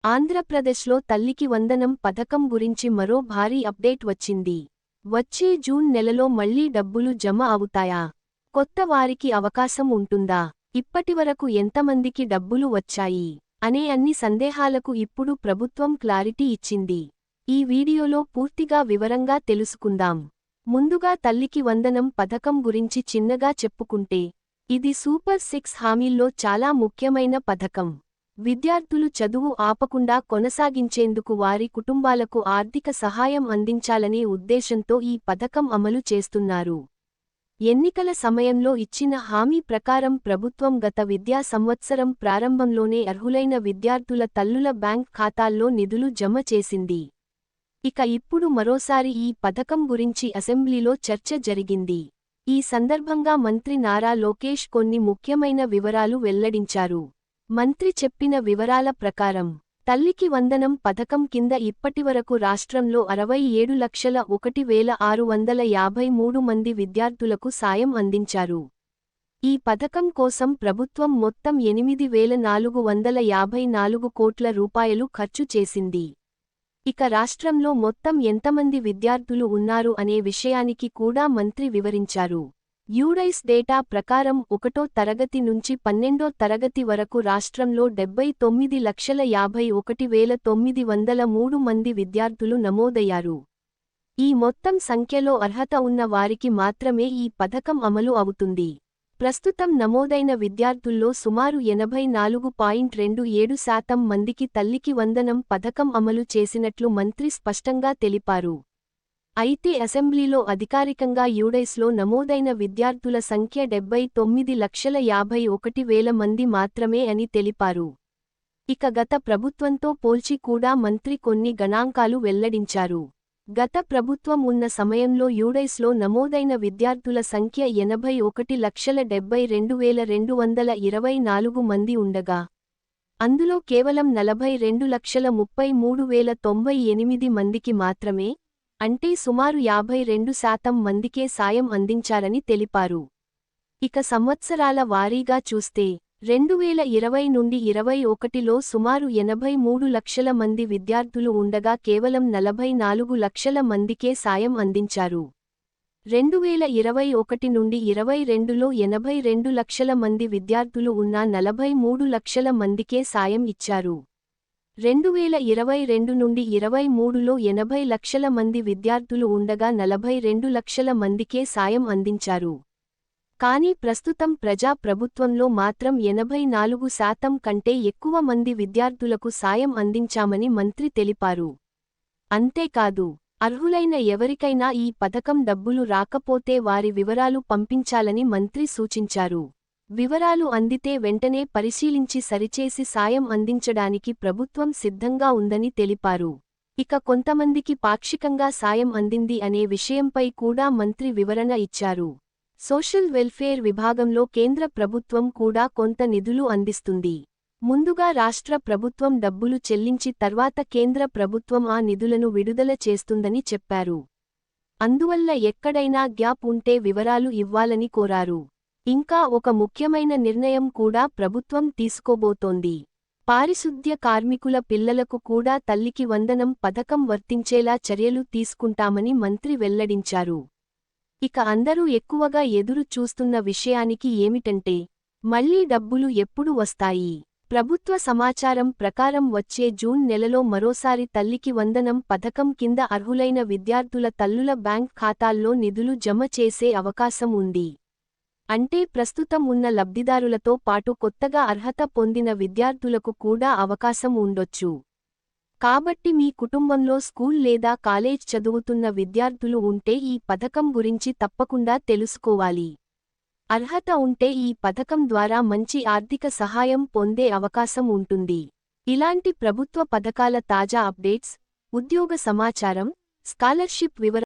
ఆంధ్రప్రదేశ్లో తల్లికి వందనం పథకం గురించి మరో భారీ అప్డేట్ వచ్చింది. వచ్చే జూన్ నెలలో మళ్లీ డబ్బులు జమ అవుతాయా? కొత్త వారికి అవకాశం ఉంటుందా? ఇప్పటివరకు ఎంతమందికి డబ్బులు వచ్చాయి అనే అన్ని సందేహాలకు ఇప్పుడు ప్రభుత్వం క్లారిటీ ఇచ్చింది. ఈ వీడియోలో పూర్తిగా వివరంగా తెలుసుకుందాం. ముందుగా తల్లికి వందనం పథకం గురించి చిన్నగా చెప్పుకుంటే, ఇది సూపర్ 6 హామీల్లో చాలా ముఖ్యమైన పథకం. విద్యార్థులు చదువు ఆపకుండా కొనసాగించేందుకు వారి కుటుంబాలకు ఆర్థిక సహాయం అందించాలనే ఉద్దేశంతో ఈ పథకం అమలు చేస్తున్నారు. ఎన్నికల సమయంలో ఇచ్చిన హామీ ప్రకారం ప్రభుత్వం గత విద్యా సంవత్సరం ప్రారంభంలోనే అర్హులైన విద్యార్థుల తల్లుల బ్యాంక్ ఖాతాల్లో నిధులు జమ చేసింది. ఇక ఇప్పుడు మరోసారి ఈ పథకం గురించి అసెంబ్లీలో చర్చ జరిగింది. ఈ సందర్భంగా మంత్రి నారా లోకేష్ కొన్ని ముఖ్యమైన వివరాలు వెల్లడించారు. మంత్రి చెప్పిన వివరాల ప్రకారం, తల్లికి వందనం పథకం కింద ఇప్పటివరకు రాష్ట్రంలో 67,01,653 మంది విద్యార్థులకు సాయం అందించారు. ఈ పథకం కోసం ప్రభుత్వం మొత్తం 8,454 కోట్ల రూపాయలు ఖర్చు చేసింది. ఇక రాష్ట్రంలో మొత్తం ఎంతమంది విద్యార్థులు ఉన్నారు అనే విషయానికి కూడా మంత్రి వివరించారు. యూడైస్ డేటా ప్రకారం 1వ తరగతి నుంచి 12వ తరగతి వరకు రాష్ట్రంలో 79,51,903 మంది విద్యార్థులు నమోదయ్యారు. ఈ మొత్తం సంఖ్యలో అర్హత ఉన్న వారికి మాత్రమే ఈ పథకం అమలు అవుతుంది. ప్రస్తుతం నమోదైన విద్యార్థుల్లో సుమారు 84.27% మందికి తల్లికి వందనం పథకం అమలు చేసినట్లు మంత్రి స్పష్టంగా తెలిపారు. అయితే అసెంబ్లీలో అధికారికంగా యూడైస్లో నమోదైన విద్యార్థుల సంఖ్య 79,51,000 మంది మాత్రమే అని తెలిపారు. ఇక గత ప్రభుత్వంతో పోల్చి కూడా మంత్రి కొన్ని గణాంకాలు వెల్లడించారు. గత ప్రభుత్వం ఉన్న సమయంలో యూడైస్లో నమోదైన విద్యార్థుల సంఖ్య 81,72,224 మంది ఉండగా, అందులో కేవలం 42,33,098 మందికి మాత్రమే, అంటే సుమారు 52% మందికే సాయం అందించారని తెలిపారు. ఇక సంవత్సరాల వారీగా చూస్తే 2020 నుండి 2021లో సుమారు 83 లక్షల మంది విద్యార్థులు ఉండగా కేవలం 44 లక్షల మందికే సాయం అందించారు. 2021 నుండి 22లో 82 లక్షల మంది విద్యార్థులు ఉన్నా 43 లక్షల మందికే సాయం ఇచ్చారు. 2022 నుండి 23లో 80 లక్షల మంది విద్యార్థులు ఉండగా 42 లక్షల మందికే సాయం అందించారు. కానీ ప్రస్తుతం ప్రజా ప్రభుత్వంలో మాత్రం 84% కంటే ఎక్కువ మంది విద్యార్థులకు సాయం అందించామని మంత్రి తెలిపారు. అంతేకాదు, అర్హులైన ఎవరికైనా ఈ పథకం డబ్బులు రాకపోతే వారి వివరాలు పంపించాలని మంత్రి సూచించారు. వివరాలు అందితే వెంటనే పరిశీలించి సరిచేసి సాయం అందించడానికి ప్రభుత్వం సిద్ధంగా ఉందని తెలిపారు. ఇక కొంతమందికి పాక్షికంగా సాయం అందింది అనే విషయంపై కూడా మంత్రి వివరణ ఇచ్చారు. సోషల్ వెల్ఫేర్ విభాగంలో కేంద్ర ప్రభుత్వం కూడా కొంత నిధులు అందిస్తుంది. ముందుగా రాష్ట్ర ప్రభుత్వం డబ్బులు చెల్లించి తర్వాత కేంద్ర ప్రభుత్వం ఆ నిధులను విడుదల చేస్తుందని చెప్పారు. అందువల్ల ఎక్కడైనా గ్యాప్ ఉంటే వివరాలు ఇవ్వాలని కోరారు. ఇంకా ఒక ముఖ్యమైన నిర్ణయం కూడా ప్రభుత్వం తీసుకోబోతోంది. పారిశుద్ధ్య కార్మికుల పిల్లలకు కూడా తల్లికి వందనం పథకం వర్తించేలా చర్యలు తీసుకుంటామని మంత్రి వెల్లడించారు. ఇక అందరూ ఎక్కువగా ఎదురు చూస్తున్న విషయానికి ఏమిటంటే, మళ్లీ డబ్బులు ఎప్పుడు వస్తాయి? ప్రభుత్వ సమాచారం ప్రకారం వచ్చే జూన్ నెలలో మరోసారి తల్లికి వందనం పథకం కింద అర్హులైన విద్యార్థుల తల్లుల బ్యాంక్ ఖాతాల్లో నిధులు జమ చేసే అవకాశం ఉంది. అంటే ప్రస్తుతం ఉన్న లబ్ధిదారులతో పాటు కొత్తగా అర్హత పొందిన విద్యార్థులకు కూడా అవకాశం ఉండొచ్చు. కాబట్టి మీ కుటుంబంలో స్కూల్ లేదా కాలేజ్ చదువుతున్న విద్యార్థులు ఉంటే ఈ పథకం గురించి తప్పకుండా తెలుసుకోవాలి. అర్హత ఉంటే ఈ పథకం ద్వారా మంచి ఆర్థిక సహాయం పొందే అవకాశం ఉంటుంది. ఇలాంటి ప్రభుత్వ పథకాల తాజా అప్డేట్స్, ఉద్యోగ సమాచారం, స్కాలర్షిప్ వివరాలు